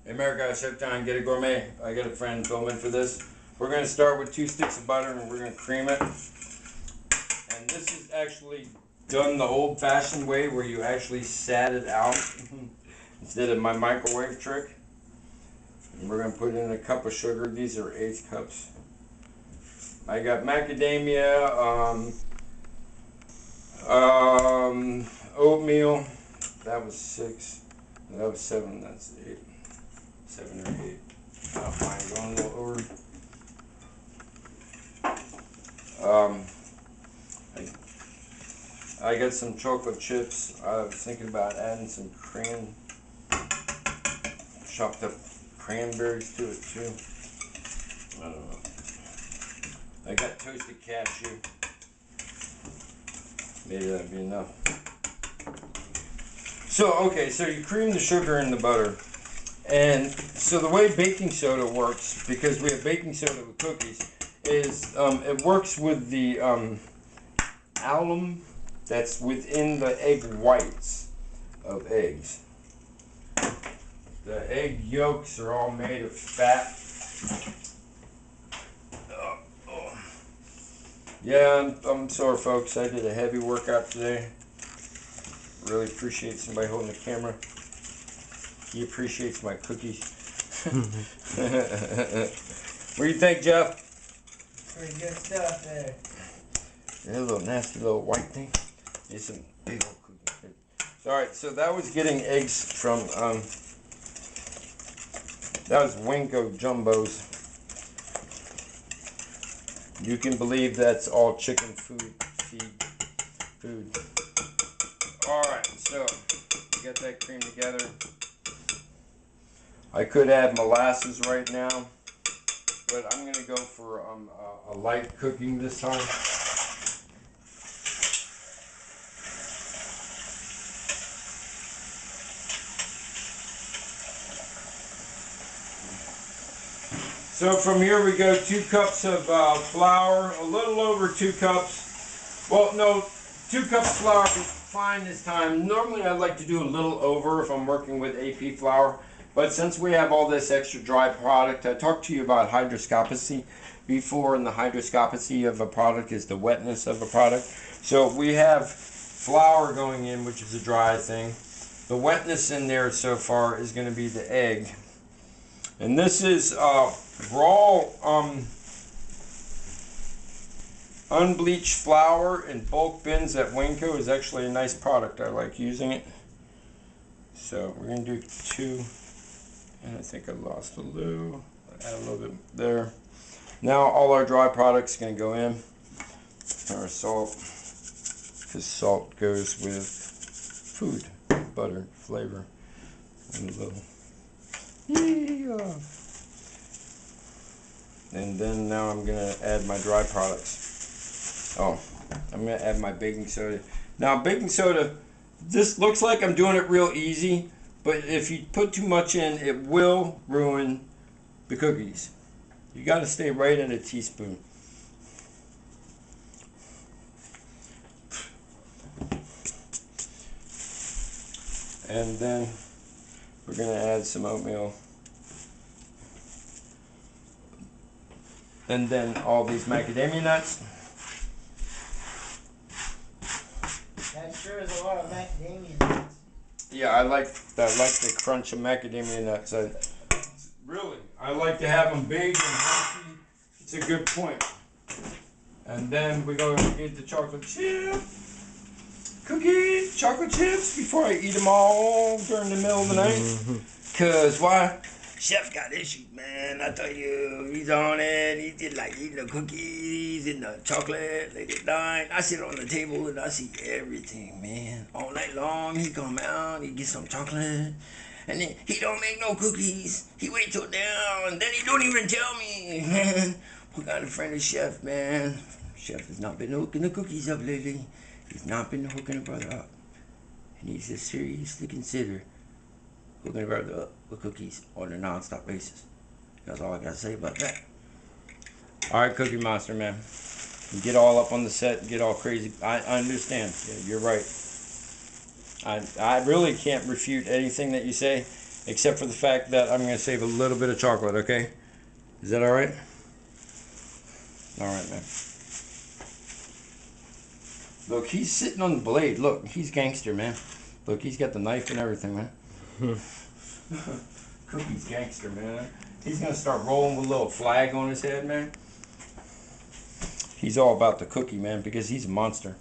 Hey America, Chef John, Ghetto Gourmet. I got a friend filming for this. We're going to start with 2 sticks of butter and we're going to cream it. And this is actually done the old-fashioned way where you actually sat it out instead of my microwave trick. And we're going to put in a cup of sugar. These are 1/8 cups. I got macadamia, oatmeal. That was 6. That was 7. That's 8. 7 or 8. I don't mind going a little over. I got some chocolate chips. I was thinking about adding some chopped up cranberries to it too. I don't know. I got toasted cashew. Maybe that'd be enough. So, okay, so you cream the sugar in the butter. And so the way baking soda works, because we have baking soda with cookies, is it works with the alum that's within the egg whites of eggs. The egg yolks are all made of fat. Yeah, I'm sorry folks, I did a heavy workout today. Really appreciate somebody holding the camera. He appreciates my cookies. What do you think, Jeff? Pretty good stuff there. Yeah, a little nasty little white thing. There's some big old cookies. Alright, so that was getting eggs from, that was Winco Jumbos. You can believe that's all chicken food. Alright, so we got that cream together. I could add molasses right now, but I'm going to go for a light cooking this time. So from here we go 2 cups of flour, a little over 2 cups. Well, no, 2 cups flour would be fine this time. Normally I like to do a little over if I'm working with AP flour. But since we have all this extra dry product, I talked to you about hydroscopy before, and the hydroscopy of a product is the wetness of a product. So we have flour going in, which is a dry thing. The wetness in there so far is going to be the egg. And this is raw unbleached flour in bulk bins at Winco. Is actually a nice product. I like using it. So we're going to do 2. And I think I lost a little. Add a little bit there. Now all our dry products are going to go in. Our salt, because salt goes with food, butter, flavor, and a little. Yeah. And then now I'm going to add my dry products. Oh, I'm going to add my baking soda. Now baking soda, this looks like I'm doing it real easy. But if you put too much in, it will ruin the cookies. You got to stay right at a teaspoon. And then we're going to add some oatmeal. And then all these macadamia nuts. That sure is a lot of macadamia nuts. Yeah, I like the crunch of macadamia nuts. I like to have them big and healthy. It's a good point. And then we're going to get the chocolate chip cookies, chocolate chips before I eat them all during the middle of the night. Cause why? Chef got issues, man. I tell you, he's on it. He just like eating the cookies and the chocolate late at night. I sit on the table and I see everything, man. All night long, he come out, he get some chocolate, and then he don't make no cookies. He wait till down, and then he don't even tell me, man. We got a friend of Chef, man. Chef has not been hooking the cookies up lately. He's not been hooking a brother up. And he's just seriously consider hooking a brother up with cookies on a non-stop basis. That's all I gotta say about that. Alright, Cookie Monster, man. You get all up on the set and get all crazy. I understand. Yeah, you're right. I really can't refute anything that you say. except for the fact that I'm going to save a little bit of chocolate, okay? Is that alright? Alright, man. Look, he's sitting on the blade. Look, he's gangster, man. Look, he's got the knife and everything, man. Cookie's gangster, man. He's going to start rolling with a little flag on his head, man. He's all about the cookie, man, because he's a monster.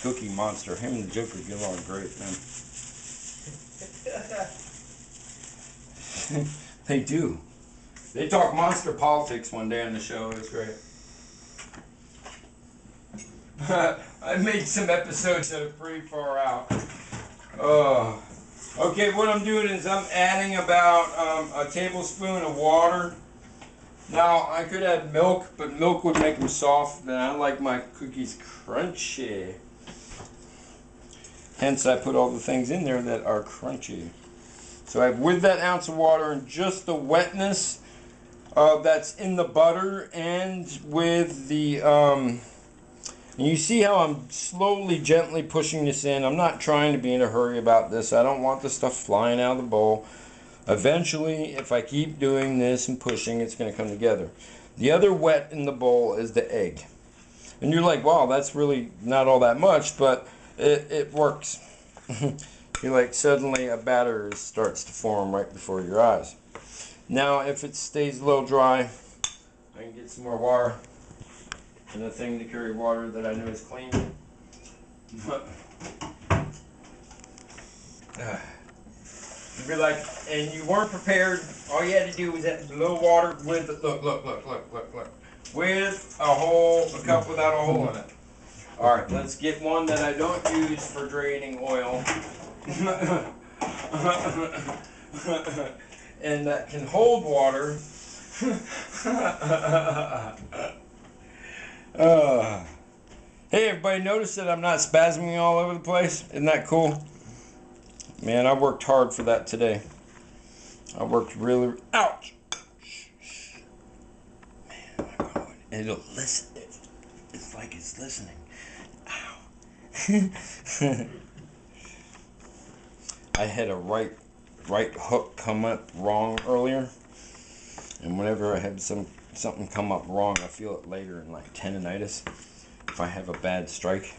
Cookie monster. Him and the Joker get along great, man. They do. They talk monster politics one day on the show. It's great. I made some episodes that are pretty far out. Okay, what I'm doing is I'm adding about a tablespoon of water. Now, I could add milk, but milk would make them soft, and I like my cookies crunchy. Hence, I put all the things in there that are crunchy. So I have with that ounce of water and just the wetness that's in the butter, and with the, and you see how I'm slowly, gently pushing this in. I'm not trying to be in a hurry about this. I don't want the stuff flying out of the bowl. Eventually, if I keep doing this and pushing, it's going to come together. The other wet in the bowl is the egg. And you're like, wow, that's really not all that much, but it works. You're like, suddenly a batter starts to form right before your eyes. Now, if it stays a little dry, I can get some more water and a thing to carry water that I know is clean. You'd be like, and you weren't prepared. All you had to do was add a little water with, look, with a cup without a hole in it. All right, let's get one that I don't use for draining oil. And that can hold water. Hey, everybody, notice that I'm not spasming all over the place? Isn't that cool? Man, I worked hard for that today. I worked really... Ouch! Man, my God. It'll listen. It's like it's listening. Ow. I had a right hook come up wrong earlier. And whenever I have something come up wrong, I feel it later in like tendonitis. If I have a bad strike.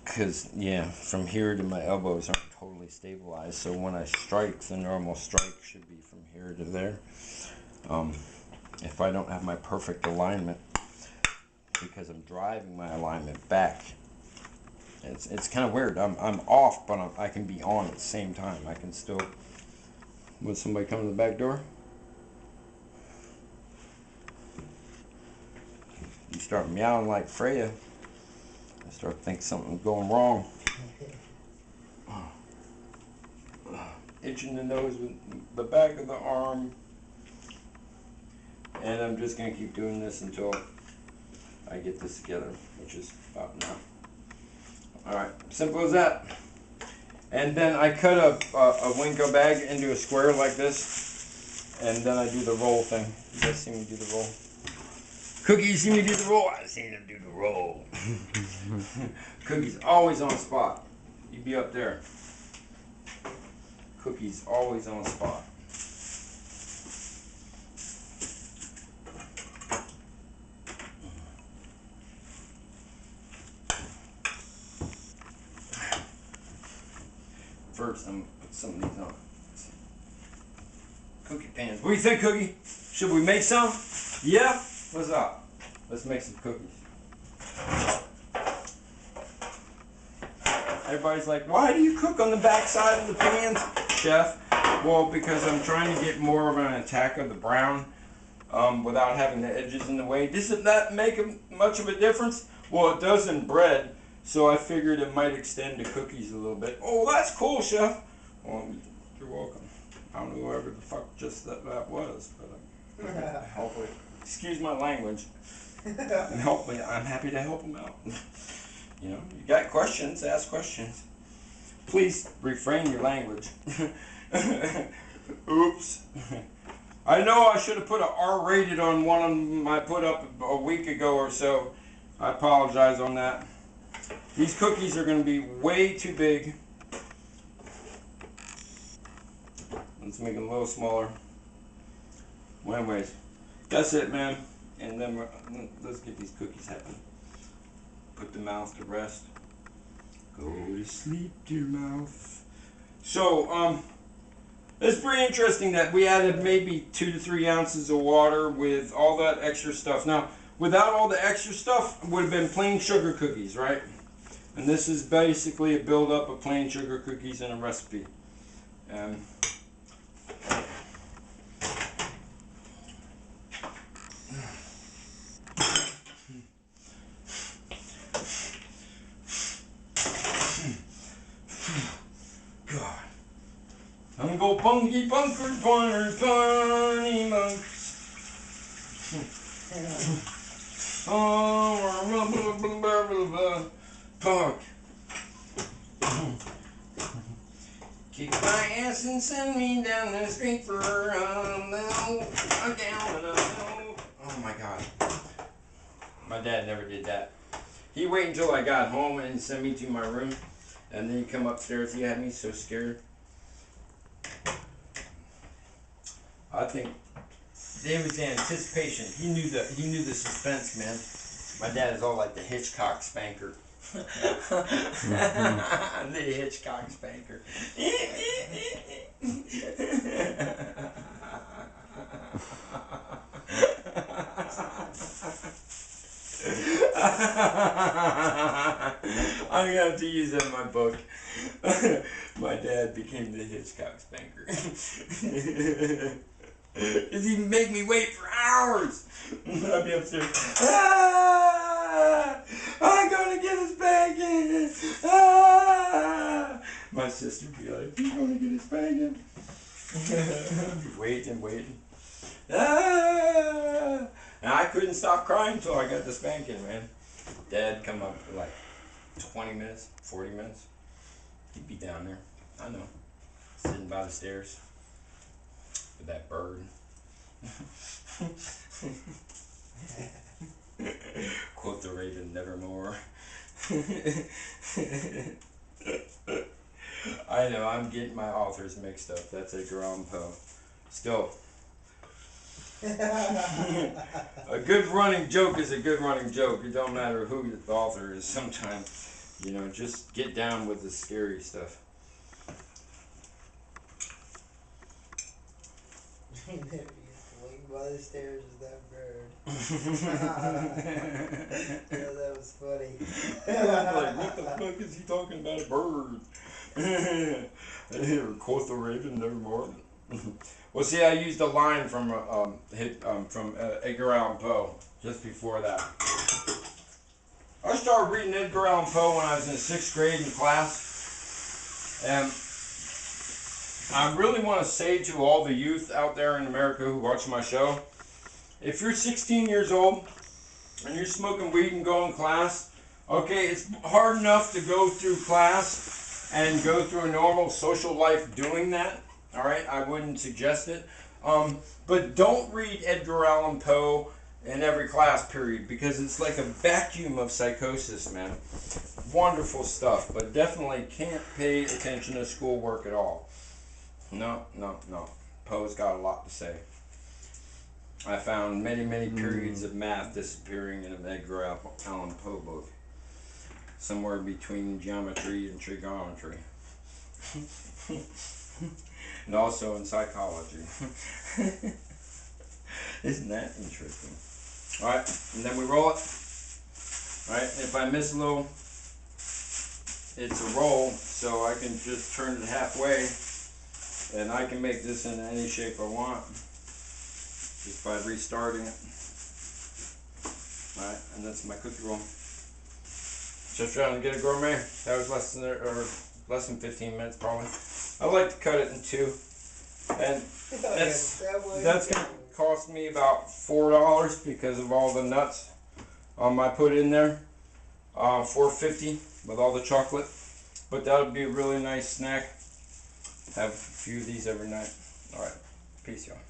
Because, yeah, from here to my elbows aren't totally stabilized. So when I strike, the normal strike should be from here to there. If I don't have my perfect alignment, because I'm driving my alignment back, it's kind of weird. I'm off, but I can be on at the same time. I can still... Would somebody come to the back door? You start meowing like Freya. I start thinking something's going wrong. Itching the nose with the back of the arm. And I'm just going to keep doing this until I get this together, which is about now. Alright, simple as that. And then I cut a Winco bag into a square like this. And then I do the roll thing. You guys see me do the roll? Cookie, you see me do the roll? I seen him do the roll. Cookie's always on spot. You be up there. Cookie's always on spot. First, I'm gonna put some of these on. Cookie pans. What do you think, Cookie? Should we make some? Yeah? What's up? Let's make some cookies. Everybody's like, why do you cook on the back side of the pans, Chef? Well, because I'm trying to get more of an attack of the brown without having the edges in the way. Doesn't that make much of a difference? Well, it does in bread, so I figured it might extend to cookies a little bit. Oh, that's cool, Chef. Well, you're welcome. I don't know whoever the fuck just that was, but hopefully, excuse my language. Help me. I'm happy to help them out. You know, you got questions, ask questions. Please refrain your language. Oops. I know I should have put a R-rated on one of them I put up a week ago or so. I apologize on that. These cookies are going to be way too big Let's make them a little smaller. Well, anyways, that's it, man. And then let's get these cookies happening. Put the mouth to rest. Go to sleep, dear mouth. So, it's pretty interesting that we added maybe 2 to 3 ounces of water with all that extra stuff. Now, without all the extra stuff, it would have been plain sugar cookies, right? And this is basically a build-up of plain sugar cookies in a recipe. God. I'm go punky punkers, pointers, bunny monks. Punk. Kick my ass and send me down the street for a Oh my God. My dad never did that. He'd wait until I got home and send me to my room, and then he'd come upstairs. He had me so scared. I think it was the anticipation. He knew the suspense, man. My dad is all like the Hitchcock spanker. The Hitchcock spanker. I'm gonna have to use that in my book. My dad became the Hitchcock spanker. Cause he'd make me wait for hours. I'd be upstairs. Ah, I'm gonna get his spanking. Ah. My sister would be like, "He's gonna get his spanking." I'd be waiting. Ah. And I couldn't stop crying until I got the spanking, man. Dad come up for like 20 minutes, 40 minutes. He'd be down there. I know. Sitting by the stairs with that bird. Quote the raven, nevermore. I know, I'm getting my authors mixed up. That's Edgar Allan Poe. Still. A good running joke is a good running joke. It don't matter who the author is sometimes. You know, just get down with the scary stuff. Waiting by the stairs is that bird. Yeah, that was funny. Like, what the fuck is he talking about? A bird. Quoth the raven, nevermore. Well, see, I used a line from Edgar Allan Poe just before that. I started reading Edgar Allan Poe when I was in 6th grade in class, and I really want to say to all the youth out there in America who watch my show, if you're 16 years old and you're smoking weed and go in class, okay, it's hard enough to go through class and go through a normal social life doing that. All right, I wouldn't suggest it. But don't read Edgar Allan Poe in every class period, because it's like a vacuum of psychosis, man. Wonderful stuff, but definitely can't pay attention to schoolwork at all. No. Poe's got a lot to say. I found many periods of math disappearing in an Edgar Allan Poe book. Somewhere between geometry and trigonometry. And also in psychology. Isn't that interesting? Alright, and then we roll it. Alright, if I miss a little, it's a roll, so I can just turn it halfway, and I can make this in any shape I want, just by restarting it. Alright, and that's my cookie roll. Just trying to get a gourmet. That was less than 15 minutes probably. I like to cut it in 2, and that's gonna cost me about $4 because of all the nuts I put in there. $4.50 with all the chocolate, but that would be a really nice snack. Have a few of these every night. All right, peace, y'all.